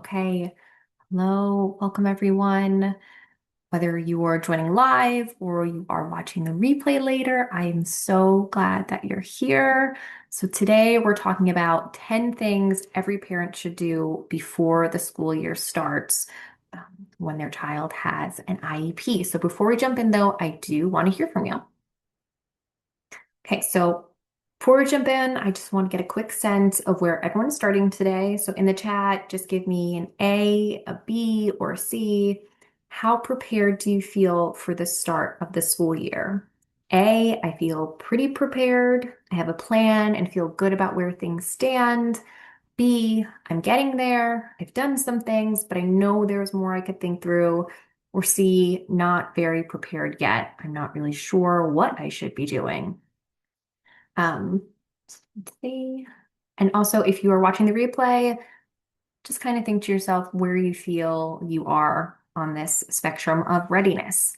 Okay, hello, welcome everyone. Whether you are joining live or you are watching the replay later, I am so glad that you're here. So today we're talking about 10 things every parent should do before the school year starts, when their child has an IEP. So before we jump in though, I do want to hear from you. Okay, so before we jump in, I just want to get a quick sense of where everyone's starting today. So in the chat, just give me an A, a B, or a C. How prepared do you feel for the start of the school year? A, I feel pretty prepared. I have a plan and feel good about where things stand. B, I'm getting there. I've done some things, but I know there's more I could think through. Or C, not very prepared yet. I'm not really sure what I should be doing. Um, let's see. And also, if you are watching the replay, just kind of think to yourself where you feel you are on this spectrum of readiness.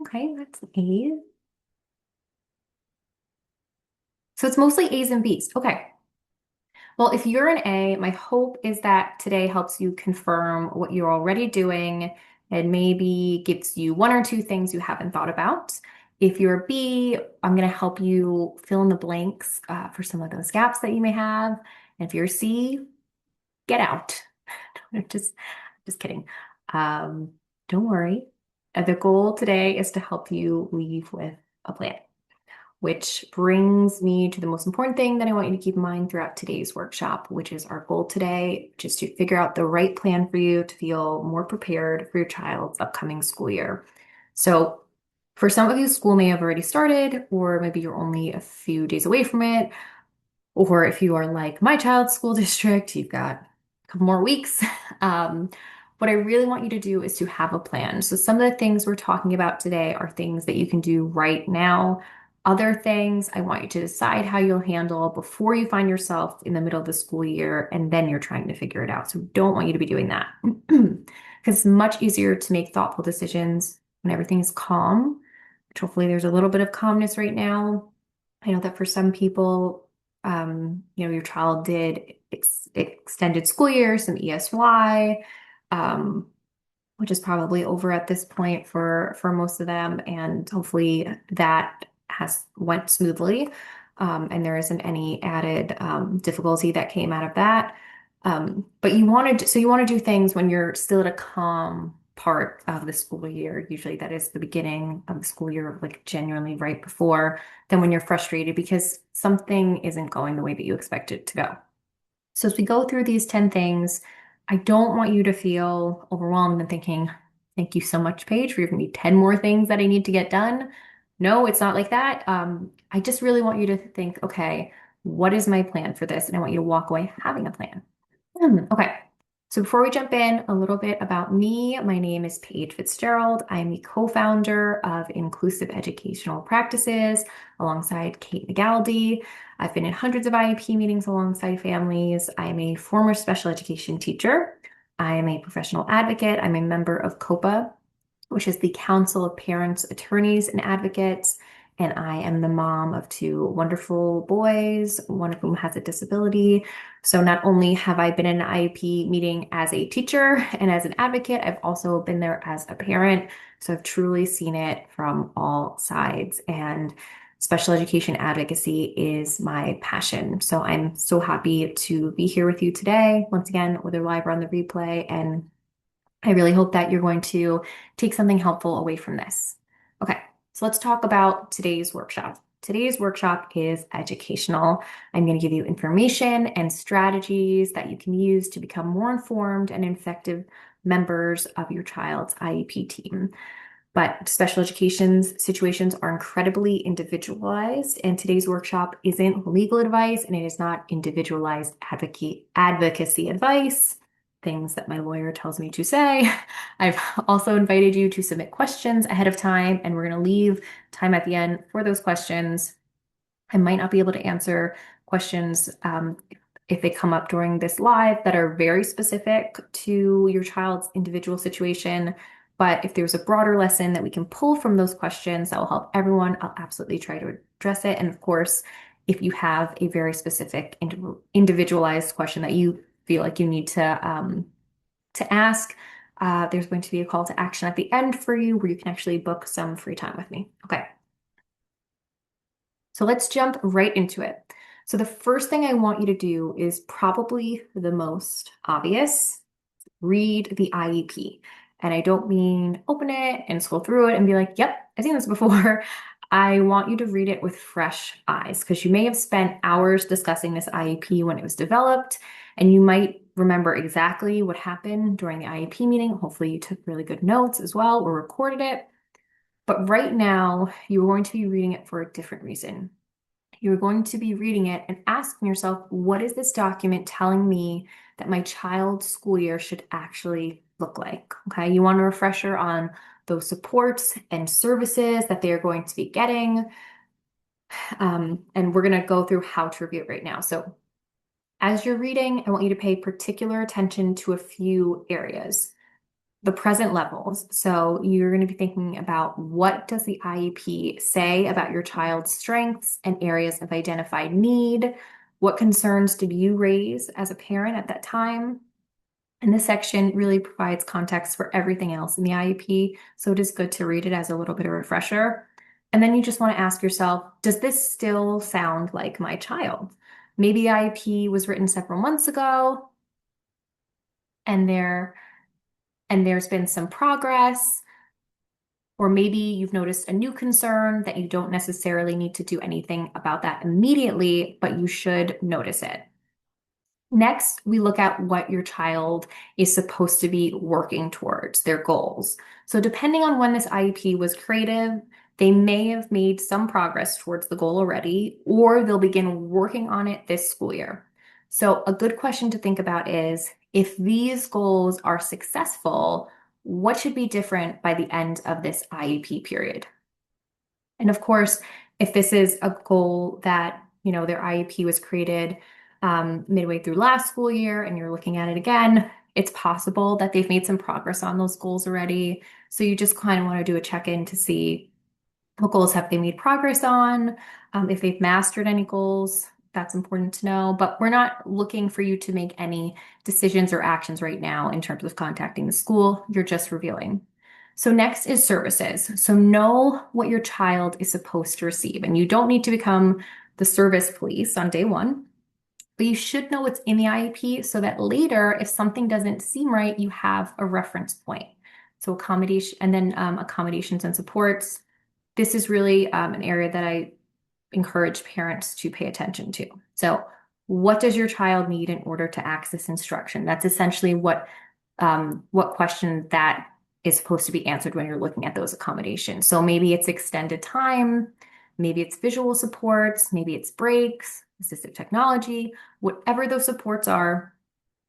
Okay, that's A. So it's mostly A's and B's. Okay. Well, if you're an A, my hope is that today helps you confirm what you're already doing and maybe gives you one or two things you haven't thought about. If you're a B, I'm going to help you fill in the blanks for some of those gaps that you may have. And if you're a C, get out. Just, just kidding. Um, don't worry. The goal today is to help you leave with a plan. Which brings me to the most important thing that I want you to keep in mind throughout today's workshop, which is our goal today, which is to figure out the right plan for you to feel more prepared for your child's upcoming school year. So for some of you, school may have already started, or maybe you're only a few days away from it. Or if you are like my child's school district, you've got a couple more weeks. Um, what I really want you to do is to have a plan. So some of the things we're talking about today are things that you can do right now. Other things I want you to decide how you'll handle before you find yourself in the middle of the school year and then you're trying to figure it out. So don't want you to be doing that because it's much easier to make thoughtful decisions when everything is calm, which hopefully there's a little bit of calmness right now. I know that for some people, your child did extended school year, some ESY, um, which is probably over at this point for most of them, and hopefully that has went smoothly, and there isn't any added difficulty that came out of that. But you want to do things when you're still at a calm part of the school year. Usually that is the beginning of the school year, like genuinely right before, than when you're frustrated because something isn't going the way that you expect it to go. So as we go through these 10 things, I don't want you to feel overwhelmed and thinking, thank you so much, Paige, for giving me 10 more things that I need to get done. No, it's not like that. I just really want you to think, okay, what is my plan for this? And I want you to walk away having a plan. Okay. So before we jump in, a little bit about me. My name is Paige Fitzgerald. I'm the co-founder of Inclusive Educational Practices alongside Kate McGaldy. I've been in hundreds of IEP meetings alongside families. I'm a former special education teacher. I am a professional advocate. I'm a member of COPA, which is the Council of Parents, Attorneys, and Advocates. And I am the mom of two wonderful boys, one of whom has a disability. So not only have I been in an IEP meeting as a teacher and as an advocate, I've also been there as a parent. So I've truly seen it from all sides. And special education advocacy is my passion. So I'm so happy to be here with you today, once again, whether live or on the replay. And I really hope that you're going to take something helpful away from this. Okay, so let's talk about today's workshop. Today's workshop is educational. I'm going to give you information and strategies that you can use to become more informed and effective members of your child's IEP team. But special education situations are incredibly individualized, and today's workshop isn't legal advice and it is not individualized advocacy advice, things that my lawyer tells me to say. I've also invited you to submit questions ahead of time, and we're going to leave time at the end for those questions. I might not be able to answer questions if they come up during this live that are very specific to your child's individual situation. But if there's a broader lesson that we can pull from those questions that will help everyone, I'll absolutely try to address it. And of course, if you have a very specific individualized question that you feel like you need to ask, there's going to be a call to action at the end for you where you can actually book some free time with me. Okay, so let's jump right into it. So the first thing I want you to do is probably the most obvious. Read the IEP. And I don't mean open it and scroll through it and be like, yep, I've seen this before. I want you to read it with fresh eyes because you may have spent hours discussing this IEP when it was developed, and you might remember exactly what happened during the IEP meeting. Hopefully, you took really good notes as well or recorded it. But right now, you're going to be reading it for a different reason. You're going to be reading it and asking yourself, what is this document telling me that my child's school year should actually look like? Okay, you want a refresher on those supports and services that they are going to be getting. And we're going to go through how to review it right now. So, as you're reading, I want you to pay particular attention to a few areas. The present levels. So you're going to be thinking about what does the IEP say about your child's strengths and areas of identified need? What concerns did you raise as a parent at that time? And this section really provides context for everything else in the IEP, so it is good to read it as a little bit of a refresher. And then you just want to ask yourself, does this still sound like my child? Maybe the IEP was written several months ago and there's been some progress, or maybe you've noticed a new concern that you don't necessarily need to do anything about that immediately, but you should notice it. Next, we look at what your child is supposed to be working towards, their goals. So depending on when this IEP was created, they may have made some progress towards the goal already, or they'll begin working on it this school year. So a good question to think about is, if these goals are successful, what should be different by the end of this IEP period? And of course, if this is a goal that, their IEP was created midway through last school year and you're looking at it again, it's possible that they've made some progress on those goals already. So you just kind of want to do a check-in to see what goals have they made progress on, if they've mastered any goals. That's important to know, but we're not looking for you to make any decisions or actions right now in terms of contacting the school. You're just reviewing. So next is services. So know what your child is supposed to receive, and you don't need to become the service police on day one, but you should know what's in the IEP so that later, if something doesn't seem right, you have a reference point. So accommodation, and then accommodations and supports. This is really an area that I encourage parents to pay attention to. So, what does your child need in order to access instruction? That's essentially what question that is supposed to be answered when you're looking at those accommodations. So maybe it's extended time, maybe it's visual supports, maybe it's breaks, assistive technology, whatever those supports are.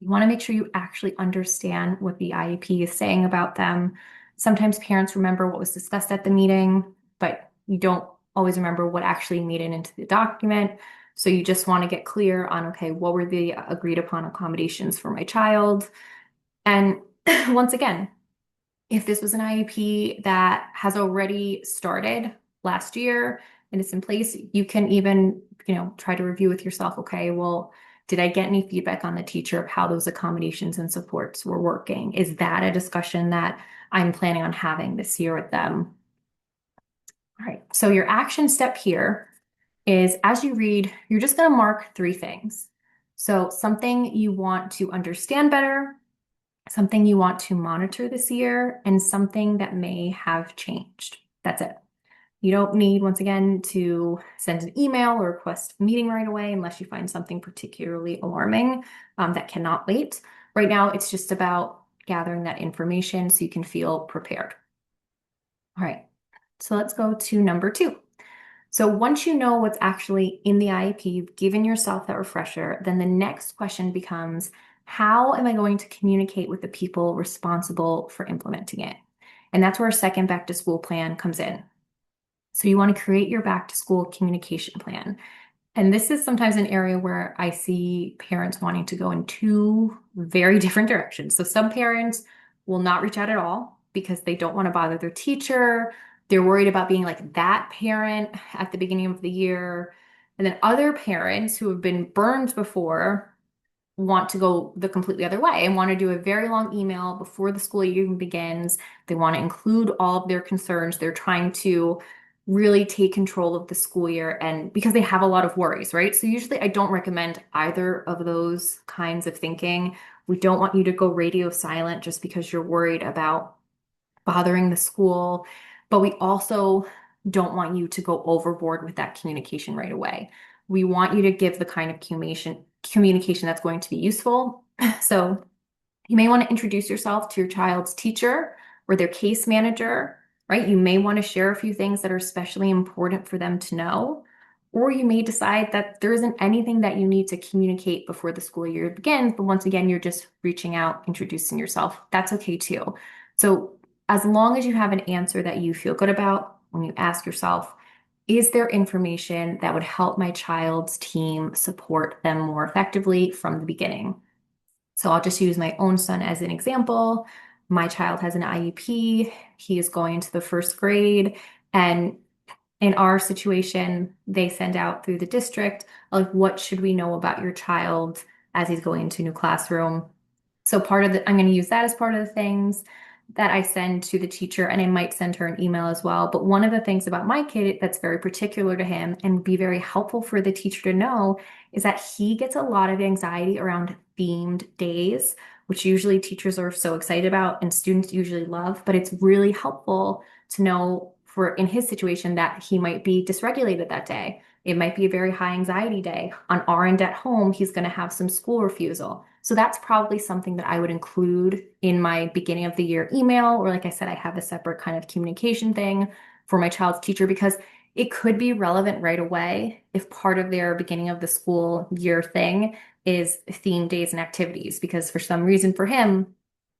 You want to make sure you actually understand what the IEP is saying about them. Sometimes parents remember what was discussed at the meeting, but you don't always remember what actually made it into the document. So you just want to get clear on, okay, what were the agreed upon accommodations for my child? And once again, if this was an IEP that has already started last year and it's in place, you can even, try to review with yourself, okay, well, did I get any feedback on the teacher of how those accommodations and supports were working? Is that a discussion that I'm planning on having this year with them? All right, so your action step here is as you read, you're just going to mark three things. So something you want to understand better, something you want to monitor this year, and something that may have changed. That's it. You don't need, once again, to send an email or request a meeting right away unless you find something particularly alarming that cannot wait. Right now, it's just about gathering that information so you can feel prepared. All right, so let's go to number 2. So once you know what's actually in the IEP, you've given yourself that refresher, then the next question becomes, how am I going to communicate with the people responsible for implementing it? And that's where our second back to school plan comes in. So you want to create your back to school communication plan. And this is sometimes an area where I see parents wanting to go in two very different directions. So some parents will not reach out at all because they don't want to bother their teacher. They're worried about being like that parent at the beginning of the year. And then other parents who have been burned before want to go the completely other way and want to do a very long email before the school year even begins. They want to include all of their concerns. They're trying to really take control of the school year and because they have a lot of worries, right? So usually I don't recommend either of those kinds of thinking. We don't want you to go radio silent just because you're worried about bothering the school, but we also don't want you to go overboard with that communication right away. We want you to give the kind of communication that's going to be useful. So you may want to introduce yourself to your child's teacher or their case manager, right? You may want to share a few things that are especially important for them to know. Or you may decide that there isn't anything that you need to communicate before the school year begins, but once again, you're just reaching out, introducing yourself. That's okay too. So as long as you have an answer that you feel good about, when you ask yourself, is there information that would help my child's team support them more effectively from the beginning? So I'll just use my own son as an example. My child has an IEP. He is going to the first grade. And in our situation, they send out through the district, like, what should we know about your child as he's going into a new classroom? So I'm going to use that as part of the things that I send to the teacher, and I might send her an email as well. But one of the things about my kid that's very particular to him and be very helpful for the teacher to know is that he gets a lot of anxiety around themed days, which usually teachers are so excited about and students usually love, but it's really helpful to know for in his situation that he might be dysregulated that day. It might be a very high anxiety day. On our end at home, he's going to have some school refusal. So that's probably something that I would include in my beginning of the year email, or like I said, I have a separate kind of communication thing for my child's teacher because it could be relevant right away if part of their beginning of the school year thing is theme days and activities, because for some reason for him,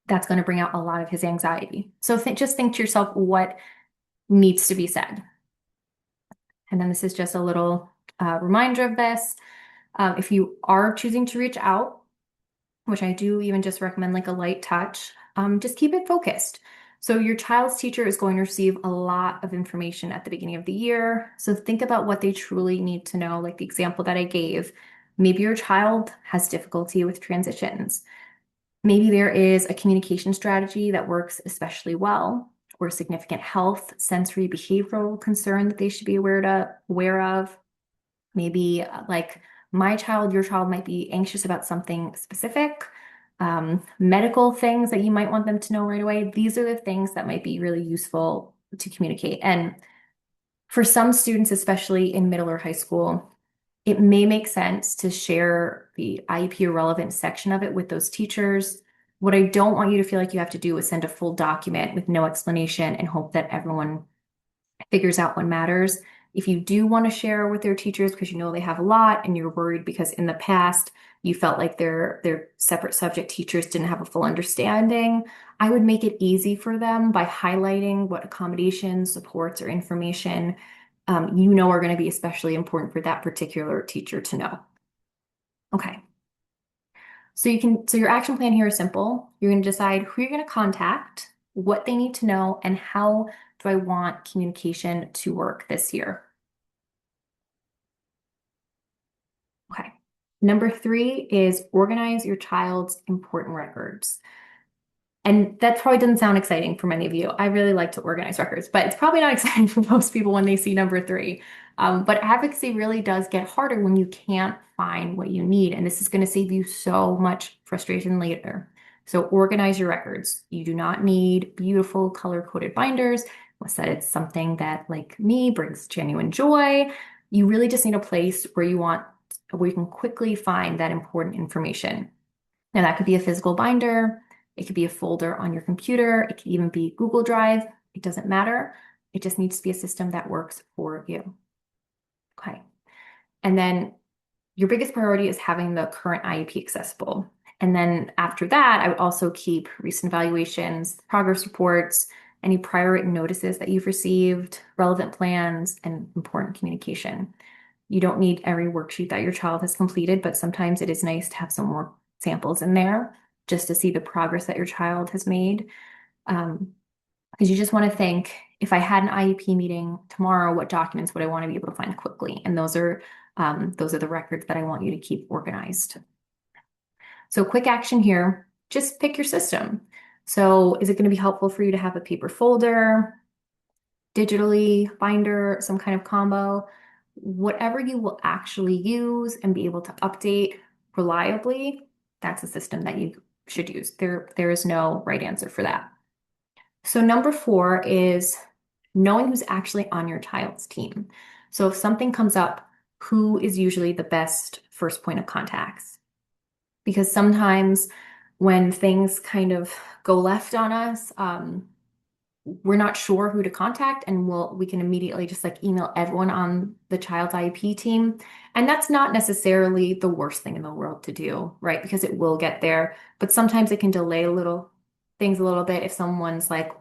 that's going to bring out a lot of his anxiety. So just think to yourself what needs to be said. And then this is just a little reminder of this. If you are choosing to reach out, which I do even just recommend like a light touch, just keep it focused. So your child's teacher is going to receive a lot of information at the beginning of the year. So think about what they truly need to know, like the example that I gave. Maybe your child has difficulty with transitions. Maybe there is a communication strategy that works especially well, or significant health, sensory, behavioral concern that they should be aware of. Maybe like my child, your child might be anxious about something specific, medical things that you might want them to know right away. These are the things that might be really useful to communicate. And for some students, especially in middle or high school, it may make sense to share the IEP or relevant section of it with those teachers. What I don't want you to feel like you have to do is send a full document with no explanation and hope that everyone figures out what matters. If you do want to share with their teachers because you know they have a lot and you're worried because in the past you felt like their separate subject teachers didn't have a full understanding, I would make it easy for them by highlighting what accommodations, supports, or information you know are going to be especially important for that particular teacher to know. Okay. So your action plan here is simple. You're going to decide who you're going to contact, what they need to know, and how do I want communication to work this year. Okay. Number 3 is organize your child's important records. And that probably doesn't sound exciting for many of you. I really like to organize records, but it's probably not exciting for most people when they see number 3. But advocacy really does get harder when you can't find what you need. And this is going to save you so much frustration later. So organize your records. You do not need beautiful color-coded binders, unless that it's something that, like me, brings genuine joy. You really just need a place where you can quickly find that important information. Now, that could be a physical binder. It could be a folder on your computer. It could even be Google Drive. It doesn't matter. It just needs to be a system that works for you. Okay. And then your biggest priority is having the current IEP accessible. And then after that, I would also keep recent evaluations, progress reports, any prior written notices that you've received, relevant plans, and important communication. You don't need every worksheet that your child has completed, but sometimes it is nice to have some more samples in there just to see the progress that your child has made. Because you just want to think, if I had an IEP meeting tomorrow, what documents would I want to be able to find quickly? And those are the records that I want you to keep organized. So quick action here, just pick your system. So is it going to be helpful for you to have a paper folder, digitally, binder, some kind of combo? Whatever you will actually use and be able to update reliably, that's a system that you should use. There is no right answer for that. So number 4 is knowing who's actually on your child's team. So if something comes up, who is usually the best first point of contacts? Because sometimes when things kind of go left on us, we're not sure who to contact, and we can immediately just like email everyone on the child's IEP team. And that's not necessarily the worst thing in the world to do, right? Because it will get there, but sometimes it can delay things a little bit if someone's like,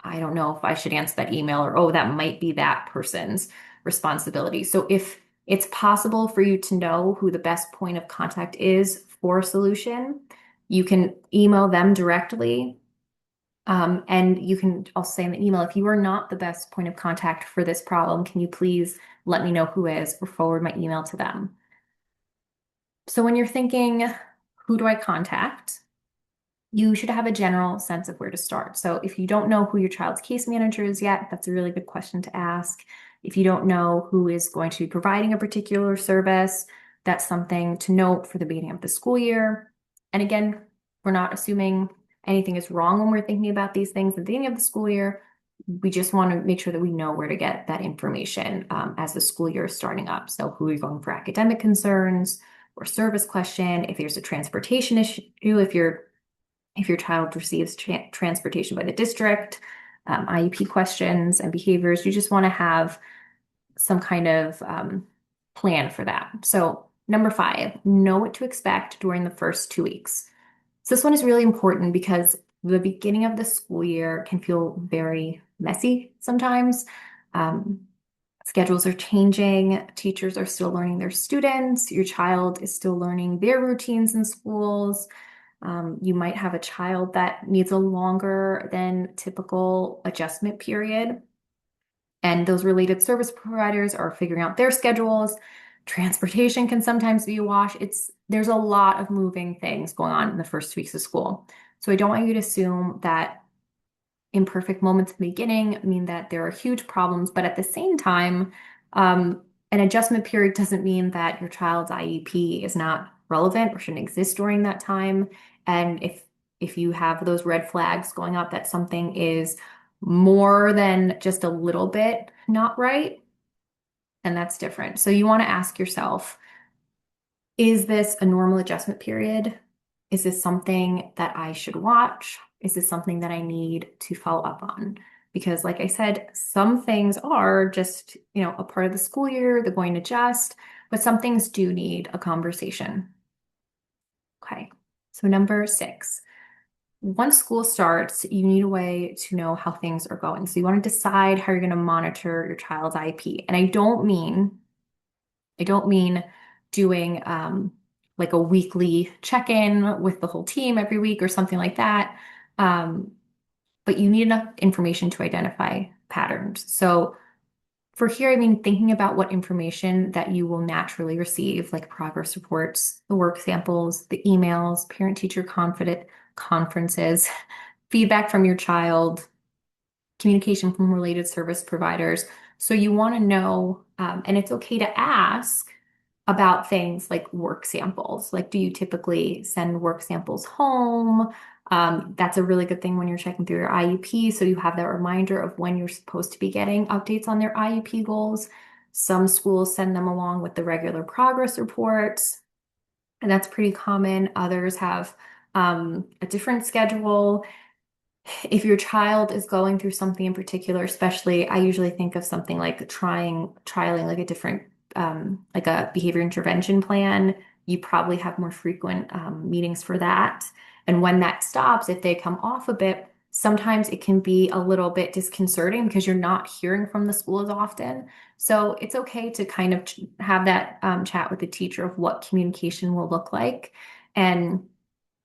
I don't know if I should answer that email, or oh, that might be that person's responsibility. So if it's possible for you to know who the best point of contact is for a solution, you can email them directly. And you can also say in the email, if you are not the best point of contact for this problem, can you please let me know who is, or forward my email to them? So when you're thinking, who do I contact? You should have a general sense of where to start. So if you don't know who your child's case manager is yet, that's a really good question to ask. If you don't know who is going to be providing a particular service, that's something to note for the beginning of the school year. And again, we're not assuming anything is wrong when we're thinking about these things at the beginning of the school year. We just want to make sure that we know where to get that information as the school year is starting up. So who are you going for academic concerns or service question? If there's a transportation issue, if your child receives transportation by the district, IEP questions and behaviors, you just want to have some kind of plan for that. So number 5, know what to expect during the first 2 weeks. So this one is really important because the beginning of the school year can feel very messy sometimes. Um, Schedules are changing, teachers are still learning their students, your child is still learning their routines in schools. You might have a child that needs a longer than typical adjustment period, and those related service providers are figuring out their schedules. Transportation can sometimes be a wash. There's a lot of moving things going on in the first weeks of school. So I don't want you to assume that imperfect moments in the beginning mean that there are huge problems, but at the same time, an adjustment period doesn't mean that your child's IEP is not relevant or shouldn't exist during that time. And if you have those red flags going up that something is more than just a little bit not right, then that's different. So you want to ask yourself, is this a normal adjustment period? Is this something that I should watch? Is this something that I need to follow up on? Because like I said, some things are just, a part of the school year, they're going to adjust, but some things do need a conversation. Okay, so number 6, once school starts, you need a way to know how things are going. So you want to decide how you're going to monitor your child's IEP. And I don't mean doing like a weekly check-in with the whole team every week or something like that. Um, but you need enough information to identify patterns. So for here, I mean, thinking about what information that you will naturally receive, like progress reports, the work samples, the emails, parent-teacher confident conferences, feedback from your child, communication from related service providers. So you want to know, and it's okay to ask about things like work samples. Like, do you typically send work samples home? That's a really good thing when you're checking through your IEP. So you have that reminder of when you're supposed to be getting updates on their IEP goals. Some schools send them along with the regular progress reports, and that's pretty common. Others have a different schedule. If your child is going through something in particular, especially, I usually think of something like trialing like a different, like a behavior intervention plan. You probably have more frequent meetings for that. And when that stops, if they come off a bit, sometimes it can be a little bit disconcerting because you're not hearing from the school as often. So it's okay to kind of have that chat with the teacher of what communication will look like. And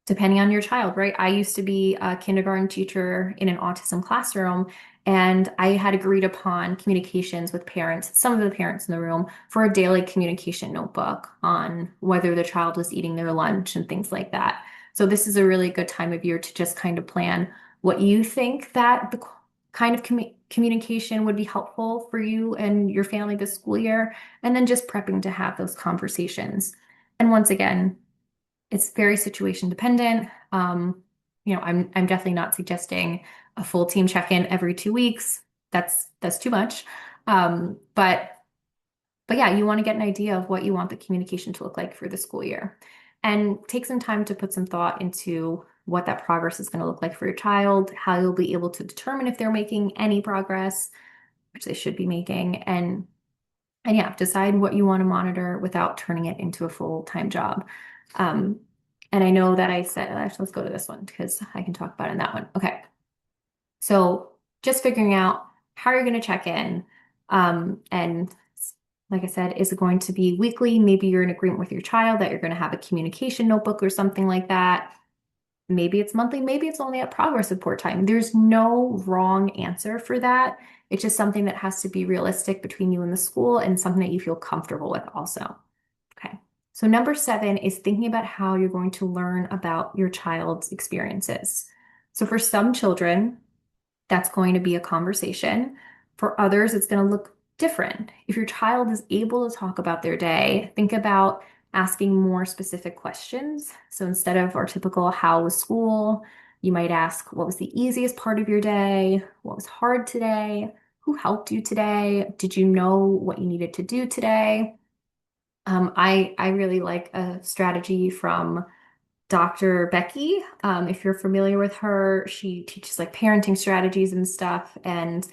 depending on your child, right? I used to be a kindergarten teacher in an autism classroom, And I had agreed upon communications with parents, some of the parents in the room, for a daily communication notebook on whether the child was eating their lunch and things like that. So this is a really good time of year to just kind of plan what you think that the kind of communication would be helpful for you and your family this school year, and then just prepping to have those conversations. And once again, it's very situation dependent. I'm definitely not suggesting a full team check-in every 2 weeks. That's too much. But yeah, you want to get an idea of what you want the communication to look like for the school year. And take some time to put some thought into what that progress is going to look like for your child, how you'll be able to determine if they're making any progress, which they should be making, and yeah, decide what you want to monitor without turning it into a full-time job. Um, and I know that I said, actually, let's go to this one because I can talk about it in that one. Okay. So just figuring out how you're going to check in. And like I said, is it going to be weekly? Maybe you're in agreement with your child that you're going to have a communication notebook or something like that. Maybe it's monthly, maybe it's only at progress report time. There's no wrong answer for that. It's just something that has to be realistic between you and the school and something that you feel comfortable with also. Okay. So number 7 is thinking about how you're going to learn about your child's experiences. So for some children, that's going to be a conversation. For others, it's going to look different. If your child is able to talk about their day, think about asking more specific questions. So instead of our typical, how was school? You might ask, what was the easiest part of your day? What was hard today? Who helped you today? Did you know what you needed to do today? I really like a strategy from Dr. Becky. If you're familiar with her, she teaches like parenting strategies and stuff. And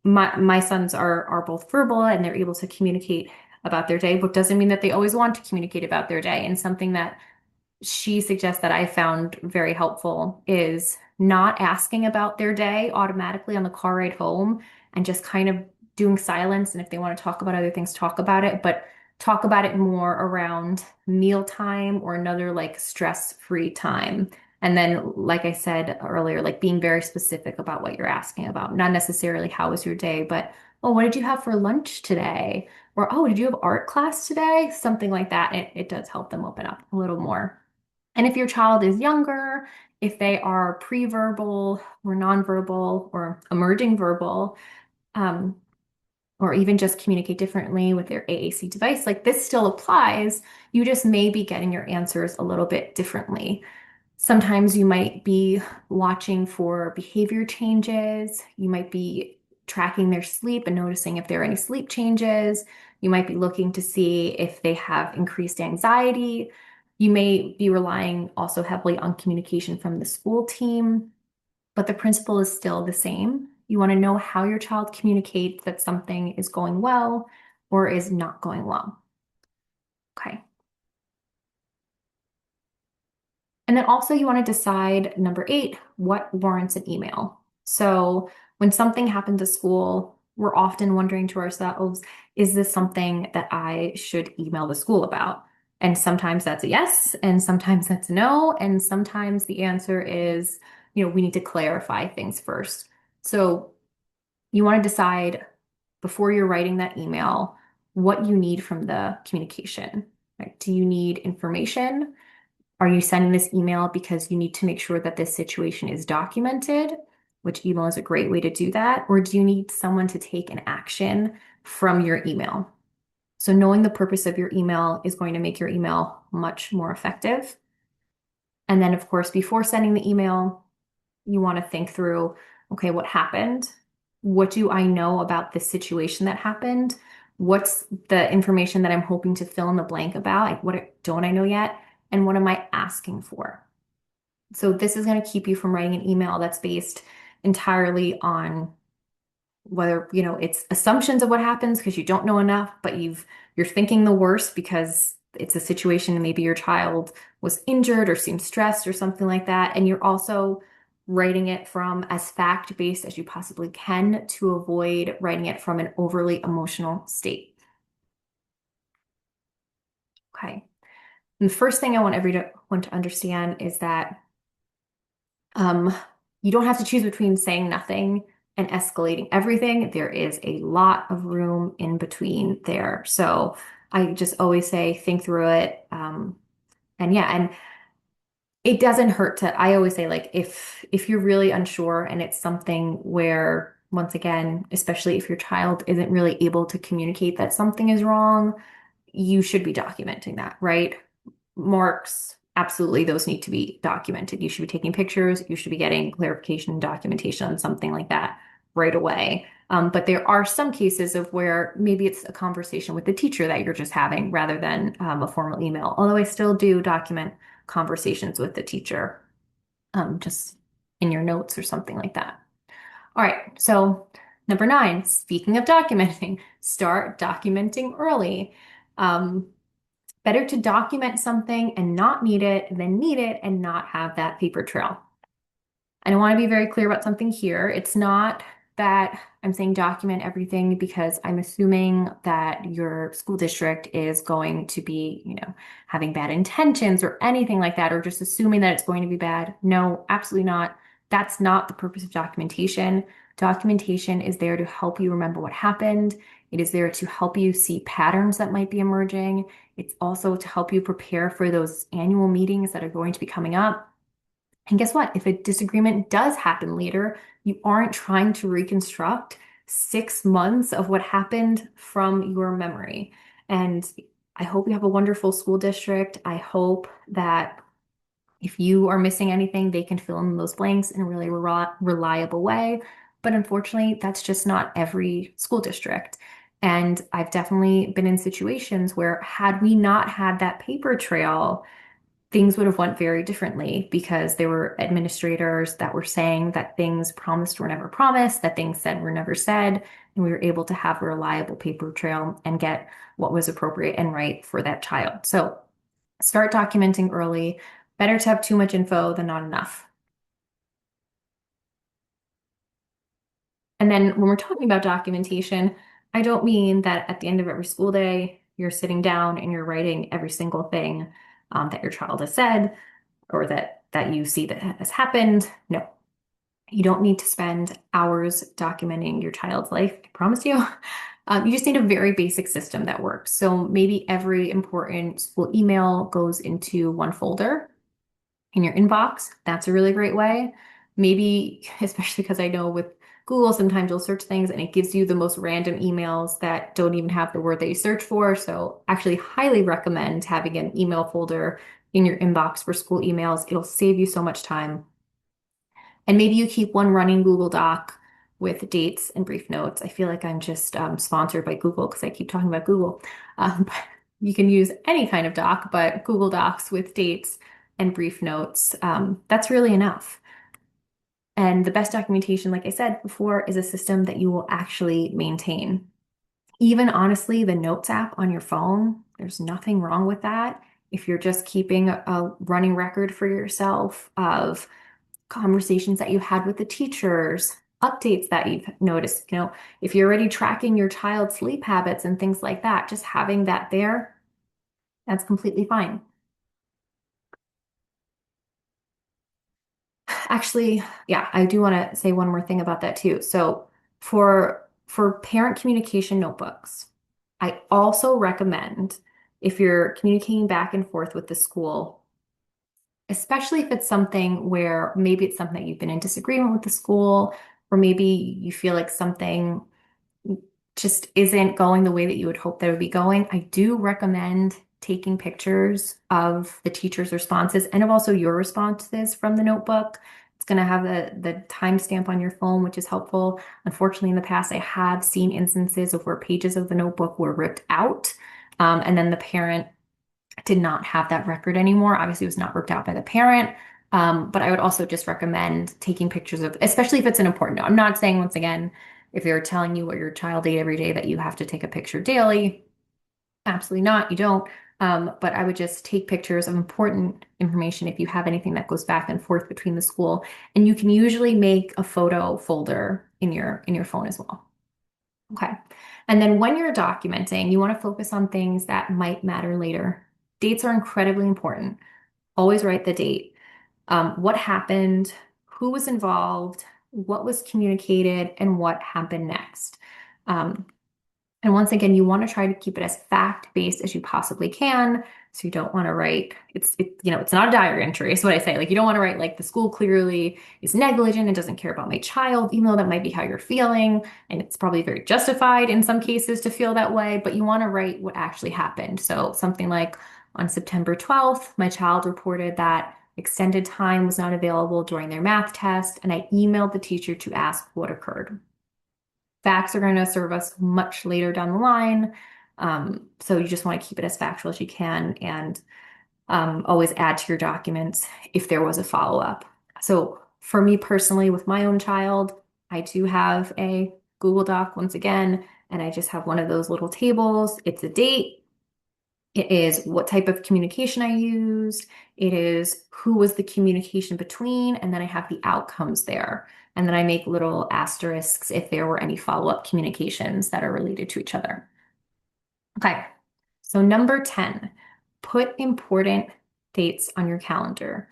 my sons are both verbal and they're able to communicate about their day, but doesn't mean that they always want to communicate about their day. And something that she suggests that I found very helpful is not asking about their day automatically on the car ride home and just kind of doing silence. And if they want to talk about other things, talk about it, but talk about it more around mealtime or another like stress-free time. And then, like I said earlier, like being very specific about what you're asking about, not necessarily how was your day, but oh, what did you have for lunch today? Or oh, did you have art class today? Something like that. It does help them open up a little more. And if your child is younger, if they are pre-verbal or nonverbal or emerging verbal, um, or even just communicate differently with their AAC device, like this still applies. You just may be getting your answers a little bit differently. Sometimes you might be watching for behavior changes. You might be tracking their sleep and noticing if there are any sleep changes. You might be looking to see if they have increased anxiety. You may be relying also heavily on communication from the school team, but the principle is still the same. You want to know how your child communicates that something is going well or is not going well. Okay. And then also you want to decide, number 8, what warrants an email. So when something happens at school, we're often wondering to ourselves, is this something that I should email the school about? And sometimes that's a yes, and sometimes that's a no, and sometimes the answer is, we need to clarify things first. So you want to decide before you're writing that email what you need from the communication. Right? Do you need information? Are you sending this email because you need to make sure that this situation is documented, which email is a great way to do that? Or do you need someone to take an action from your email? So knowing the purpose of your email is going to make your email much more effective. And then, of course, before sending the email, you want to think through, okay, what happened? What do I know about the situation that happened? What's the information that I'm hoping to fill in the blank about? Like, what don't I know yet? And what am I asking for? So this is going to keep you from writing an email that's based entirely on whether, it's assumptions of what happens because you don't know enough, but you're thinking the worst because it's a situation and maybe your child was injured or seemed stressed or something like that. And you're also writing it from as fact-based as you possibly can to avoid writing it from an overly emotional state. Okay. And the first thing I want everyone to understand is that um, you don't have to choose between saying nothing and escalating everything, there is a lot of room in between there. So I just always say, think through it. And yeah, and it doesn't hurt to, I always say, like, if you're really unsure and it's something where, once again, especially if your child isn't really able to communicate that something is wrong, you should be documenting that, right? Marks, absolutely, those need to be documented. You should be taking pictures, you should be getting clarification and documentation on something like that right away. But there are some cases of where maybe it's a conversation with the teacher that you're just having rather than a formal email. Although I still do document conversations with the teacher, just in your notes or something like that. All right, so number 9, speaking of documenting, start documenting early. Um, Better to document something and not need it than need it and not have that paper trail. And I want to be very clear about something here. It's not that I'm saying document everything because I'm assuming that your school district is going to be, having bad intentions or anything like that, or just assuming that it's going to be bad. No, absolutely not. That's not the purpose of documentation. Documentation is there to help you remember what happened. It is there to help you see patterns that might be emerging. It's also to help you prepare for those annual meetings that are going to be coming up. And guess what? If a disagreement does happen later, you aren't trying to reconstruct 6 months of what happened from your memory. And I hope you have a wonderful school district. I hope that if you are missing anything, they can fill in those blanks in a really reliable way. But unfortunately, that's just not every school district. And I've definitely been in situations where had we not had that paper trail, things would have went very differently because there were administrators that were saying that things promised were never promised, that things said were never said, and we were able to have a reliable paper trail and get what was appropriate and right for that child. So start documenting early. Better to have too much info than not enough. And then when we're talking about documentation, I don't mean that at the end of every school day, you're sitting down and you're writing every single thing that your child has said or that you see that has happened. No, you don't need to spend hours documenting your child's life, I promise you. You just need a very basic system that works. So maybe every important school email goes into one folder in your inbox. That's a really great way. Maybe, especially because I know with Google, sometimes you'll search things and it gives you the most random emails that don't even have the word that you search for. So actually highly recommend having an email folder in your inbox for school emails. It'll save you so much time. And maybe you keep one running Google Doc with dates and brief notes. I feel like I'm just sponsored by Google because I keep talking about Google. But you can use any kind of doc, but Google Docs with dates and brief notes, that's really enough. And the best documentation, like I said before, is a system that you will actually maintain. Even honestly, the Notes app on your phone, there's nothing wrong with that. If you're just keeping a running record for yourself of conversations that you had with the teachers, updates that you've noticed, if you're already tracking your child's sleep habits and things like that, just having that there, that's completely fine. Actually, yeah, I do want to say one more thing about that too. So for parent communication notebooks, I also recommend if you're communicating back and forth with the school, especially if it's something where maybe it's something that you've been in disagreement with the school, or maybe you feel like something just isn't going the way that you would hope that it would be going, I do recommend taking pictures of the teacher's responses and of also your responses from the notebook. It's going to have the timestamp on your phone, which is helpful. Unfortunately, in the past, I have seen instances of where pages of the notebook were ripped out, and then the parent did not have that record anymore. Obviously, it was not worked out by the parent. But I would also just recommend taking pictures of, especially if it's an important note. I'm not saying, once again, if they're telling you what your child ate every day, that you have to take a picture daily. Absolutely not. You don't. But I would just take pictures of important information if you have anything that goes back and forth between the school. And you can usually make a photo folder in your phone as well. Okay. And then when you're documenting, you want to focus on things that might matter later. Dates are incredibly important. Always write the date. What happened, who was involved, what was communicated, and what happened next. Um, and once again, you want to try to keep it as fact-based as you possibly can. So you don't want to write, it's not a diary entry, is what I say. Like you don't want to write like the school clearly is negligent and doesn't care about my child, even though that might be how you're feeling. And it's probably very justified in some cases to feel that way, but you want to write what actually happened. So something like on September 12th, my child reported that extended time was not available during their math test, and I emailed the teacher to ask what occurred. Facts are going to serve us much later down the line. So you just want to keep it as factual as you can and always add to your documents if there was a follow-up. So for me personally, with my own child, I do have a Google Doc once again, and I just have one of those little tables. It's a date. It is what type of communication I used. It is who was the communication between, and then I have the outcomes there. And then I make little asterisks if there were any follow-up communications that are related to each other. Okay, so number 10, put important dates on your calendar.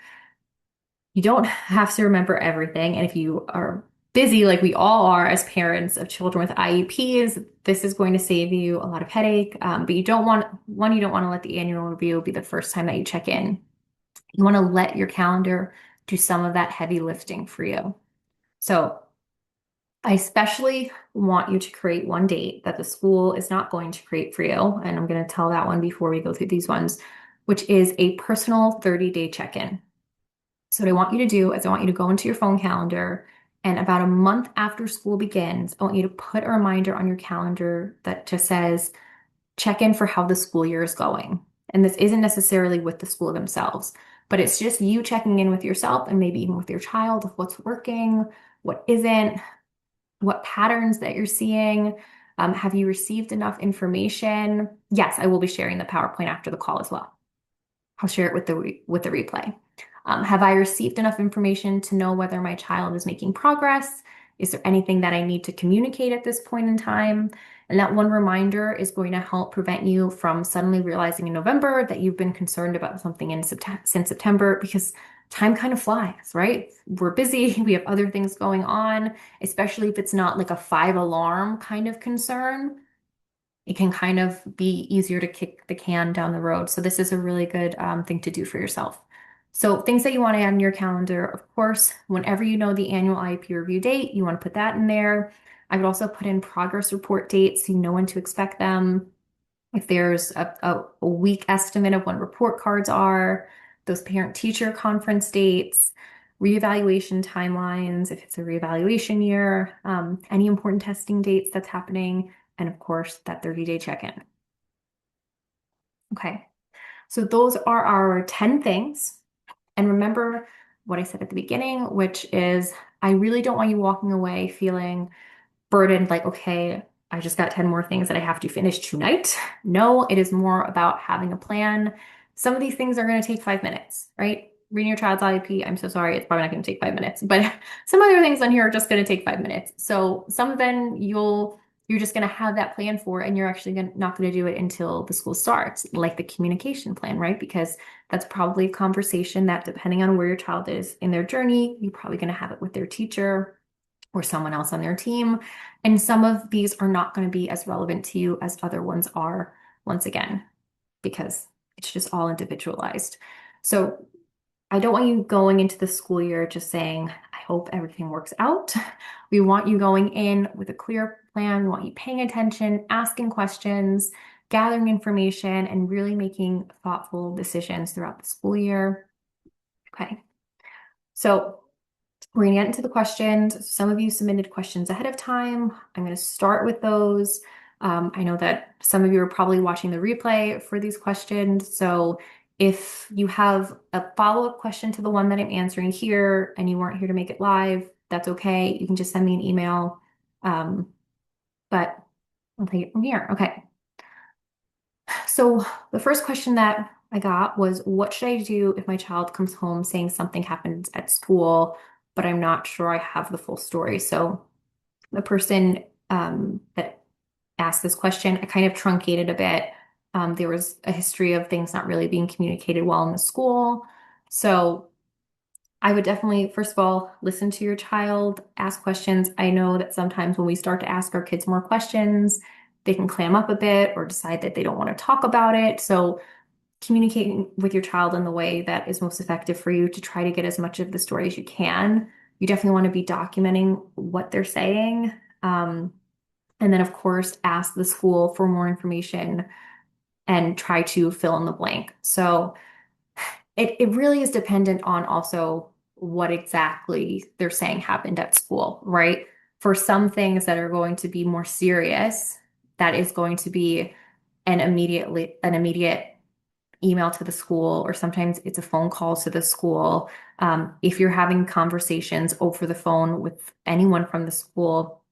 You don't have to remember everything. And if you are busy, like we all are as parents of children with IEPs, this is going to save you a lot of headache. But you don't want, one, you don't want to let the annual review be the first time that you check in. You want to let your calendar do some of that heavy lifting for you. So I especially want you to create one date that the school is not going to create for you. And I'm going to tell that one before we go through these ones, which is a personal 30-day check-in. So what I want you to do is I want you to go into your phone calendar, and about a month after school begins, I want you to put a reminder on your calendar that just says, check in for how the school year is going. And this isn't necessarily with the school themselves, but it's just you checking in with yourself and maybe even with your child of what's working, what isn't, what patterns that you're seeing. Have you received enough information? Yes, I will be sharing the PowerPoint after the call as well. I'll share it with the replay. Have I received enough information to know whether my child is making progress? Is there anything that I need to communicate at this point in time? And that one reminder is going to help prevent you from suddenly realizing in November that you've been concerned about something since September, because time kind of flies, right? We're busy, we have other things going on, especially if it's not like a 5 alarm kind of concern. It can kind of be easier to kick the can down the road. So this is a really good thing to do for yourself. So things that you want to add in your calendar, of course, whenever you know the annual IEP review date, you want to put that in there. I would also put in progress report dates so you know when to expect them. If there's a week estimate of when report cards are, those parent-teacher conference dates, reevaluation timelines, if it's a reevaluation year, any important testing dates that's happening, and of course, that 30-day check-in. Okay, so those are our 10 things. And remember what I said at the beginning, which is I really don't want you walking away feeling burdened, like, okay, I just got 10 more things that I have to finish tonight. No, it is more about having a plan. Some of these things are going to take 5 minutes, right? Reading your child's IEP, I'm so sorry, it's probably not going to take 5 minutes, but some other things on here are just going to take 5 minutes. So some of them you're just going to have that plan for, and you're actually not going to do it until the school starts, like the communication plan, right? Because that's probably a conversation that, depending on where your child is in their journey, you're probably going to have it with their teacher or someone else on their team. And some of these are not going to be as relevant to you as other ones are, once again, because it's just all individualized. So I don't want you going into the school year just saying, I hope everything works out. We want you going in with a clear plan. We want you paying attention, asking questions, gathering information, and really making thoughtful decisions throughout the school year. Okay. So we're going to get into the questions. Some of you submitted questions ahead of time. I'm going to start with those. I know that some of you are probably watching the replay for these questions. So if you have a follow-up question to the one that I'm answering here and you weren't here to make it live, that's okay. You can just send me an email. But I'll take it from here. Okay. So the first question that I got was, what should I do if my child comes home saying something happened at school, but I'm not sure I have the full story? So the person that asked this question, I kind of truncated a bit. There was a history of things not really being communicated well in the school. So I would definitely, first of all, listen to your child, ask questions. I know that sometimes when we start to ask our kids more questions, they can clam up a bit or decide that they don't want to talk about it. So communicating with your child in the way that is most effective for you to try to get as much of the story as you can. You definitely want to be documenting what they're saying. Um, and then, of course, ask the school for more information and try to fill in the blank. So it really is dependent on also what exactly they're saying happened at school, right? For some things that are going to be more serious, that is going to be an immediate email to the school, or sometimes it's a phone call to the school. If you're having conversations over the phone with anyone from the school,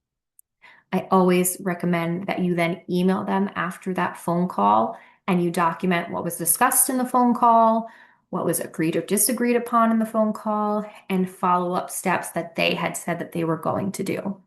I always recommend that you then email them after that phone call and you document what was discussed in the phone call, what was agreed or disagreed upon in the phone call, and follow up steps that they had said that they were going to do.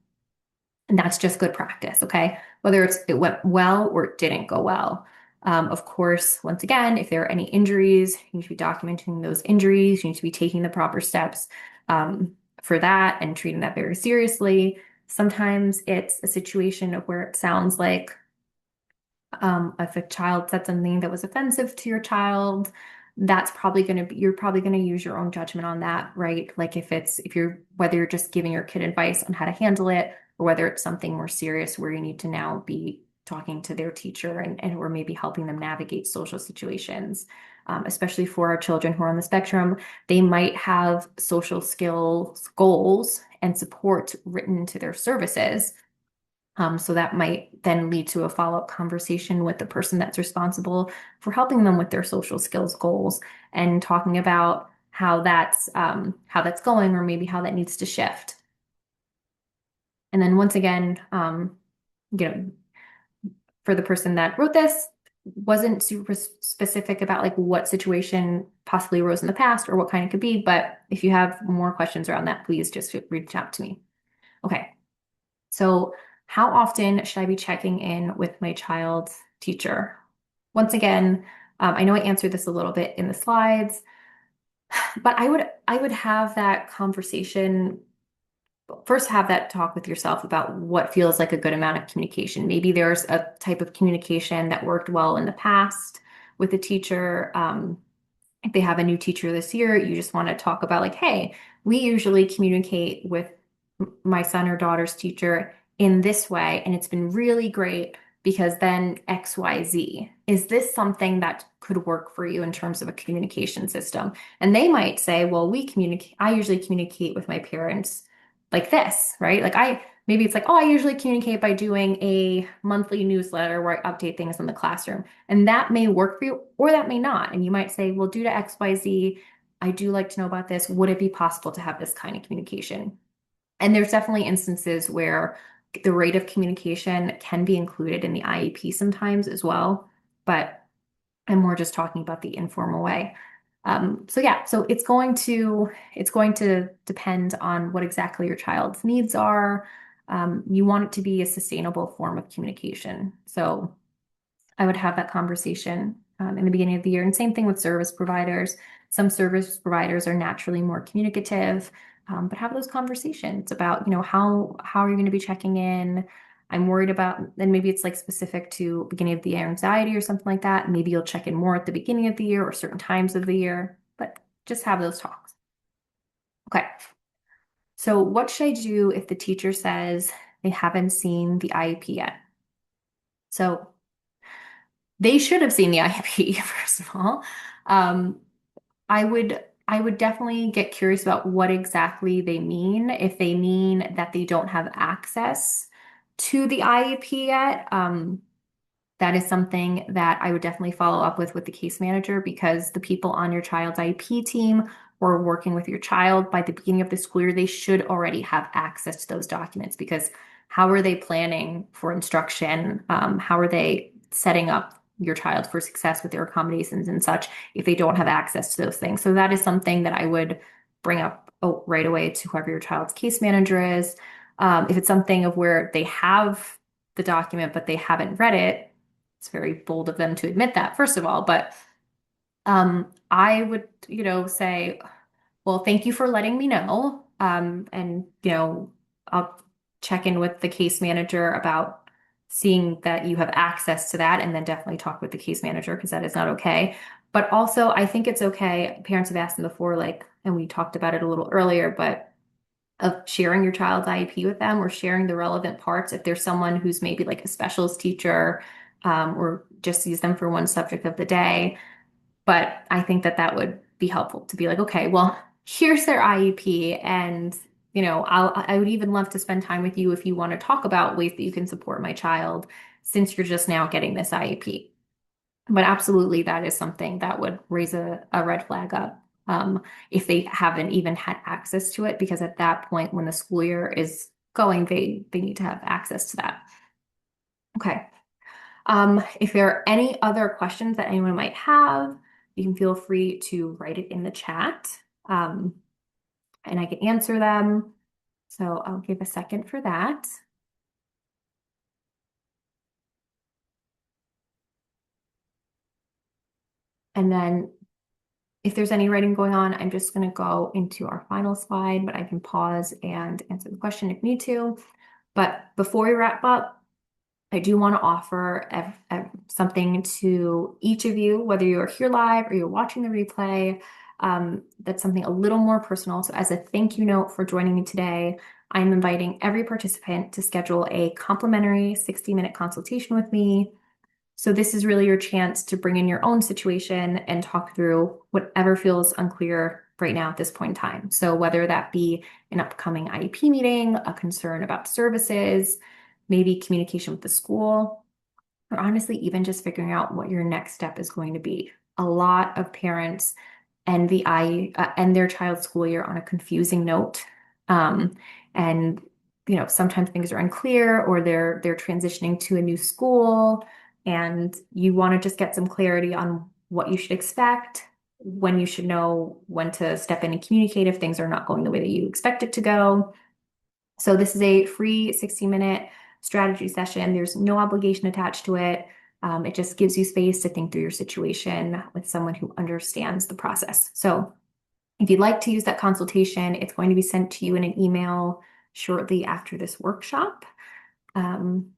And that's just good practice, okay? Whether it went well or it didn't go well. Of course, once again, if there are any injuries, you need to be documenting those injuries. You need to be taking the proper steps for that and treating that very seriously. Sometimes it's a situation of where it sounds like if a child said something that was offensive to your child, that's probably going to be, you're probably going to use your own judgment on that, right? Like if you're, whether you're just giving your kid advice on how to handle it, or whether it's something more serious where you need to now be talking to their teacher and or maybe helping them navigate social situations. Especially for our children who are on the spectrum, they might have social skills goals and support written into their services. So that might then lead to a follow-up conversation with the person that's responsible for helping them with their social skills goals and talking about how that's going or maybe how that needs to shift. And then once again, you know, for the person that wrote this, wasn't super specific about like what situation possibly arose in the past or what kind it could be. But if you have more questions around that, please just reach out to me. Okay. So, how often should I be checking in with my child's teacher? Once again, I know I answered this a little bit in the slides, but I would have that conversation first, have that talk with yourself about what feels like a good amount of communication. Maybe there's a type of communication that worked well in the past with the teacher. If they have a new teacher this year, you just want to talk about like, hey, we usually communicate with my son or daughter's teacher in this way, and it's been really great because then XYZ. Is this something that could work for you in terms of a communication system? And they might say, well, I usually communicate with my parents like this, right? Maybe it's like, oh, I usually communicate by doing a monthly newsletter where I update things in the classroom. And that may work for you, or that may not. And you might say, well, due to XYZ, I do like to know about this. Would it be possible to have this kind of communication? And there's definitely instances where the rate of communication can be included in the IEP sometimes as well. But I'm more just talking about the informal way. So yeah, so it's going to depend on what exactly your child's needs are. You want it to be a sustainable form of communication. So I would have that conversation in the beginning of the year. And same thing with service providers. Some service providers are naturally more communicative, but have those conversations about, how are you going to be checking in? I'm worried about, and maybe it's like specific to beginning of the year anxiety or something like that. Maybe you'll check in more at the beginning of the year or certain times of the year, but just have those talks. Okay. So what should I do if the teacher says they haven't seen the IEP yet? So they should have seen the IEP, first of all. Um, I would definitely get curious about what exactly they mean. If they mean that they don't have access to the IEP yet, that is something that I would definitely follow up with the case manager, because the people on your child's IEP team or working with your child by the beginning of the school year, they should already have access to those documents, because how are they planning for instruction? How are they setting up your child for success with their accommodations and such if they don't have access to those things? So that is something that I would bring up right away to whoever your child's case manager is. If it's something of where they have the document but they haven't read it, it's very bold of them to admit that, first of all, but I would, say, Well, thank you for letting me know. And I'll check in with the case manager about seeing that you have access to that, and then definitely talk with the case manager because that is not okay. But also, I think it's okay. Parents have asked them before, like, and we talked about it a little earlier, but of sharing your child's IEP with them or sharing the relevant parts. If there's someone who's maybe like a specialist teacher, or just sees them for one subject of the day, but I think that that would be helpful to be like, okay, well, here's their IEP, and I would even love to spend time with you if you want to talk about ways that you can support my child since you're just now getting this IEP. But absolutely, that is something that would raise a red flag up, if they haven't even had access to it, because at that point, when the school year is going, they need to have access to that. Okay. If there are any other questions that anyone might have, you can feel free to write it in the chat, um, and I can answer them. So I'll give a second for that. And then if there's any writing going on, I'm just going to go into our final slide, but I can pause and answer the question if need to. But before we wrap up, I do want to offer something to each of you, whether you're here live or you're watching the replay. That's something a little more personal. So, as a thank you note for joining me today, I'm inviting every participant to schedule a complimentary 60-minute consultation with me. So, this is really your chance to bring in your own situation and talk through whatever feels unclear right now at this point in time. So, whether that be an upcoming IEP meeting, a concern about services, maybe communication with the school, or honestly, even just figuring out what your next step is going to be. A lot of parents end their child's school year on a confusing note. And sometimes things are unclear, or they're transitioning to a new school, and you want to just get some clarity on what you should expect, when you should know when to step in and communicate if things are not going the way that you expect it to go. So this is a free 60-minute strategy session. There's no obligation attached to it. It just gives you space to think through your situation with someone who understands the process. So if you'd like to use that consultation, it's going to be sent to you in an email shortly after this workshop. And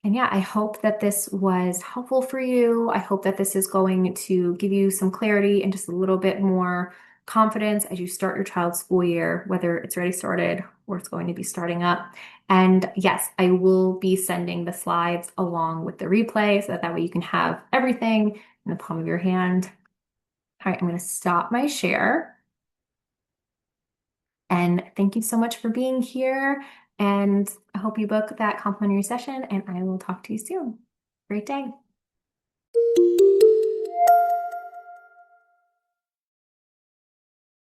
yeah, I hope that this was helpful for you. I hope that this is going to give you some clarity and just a little bit more confidence as you start your child's school year, whether it's already started or it's going to be starting up. And yes, I will be sending the slides along with the replay so that way you can have everything in the palm of your hand. All right, I'm going to stop my share. And thank you so much for being here. And I hope you book that complimentary session, and I will talk to you soon. Great day.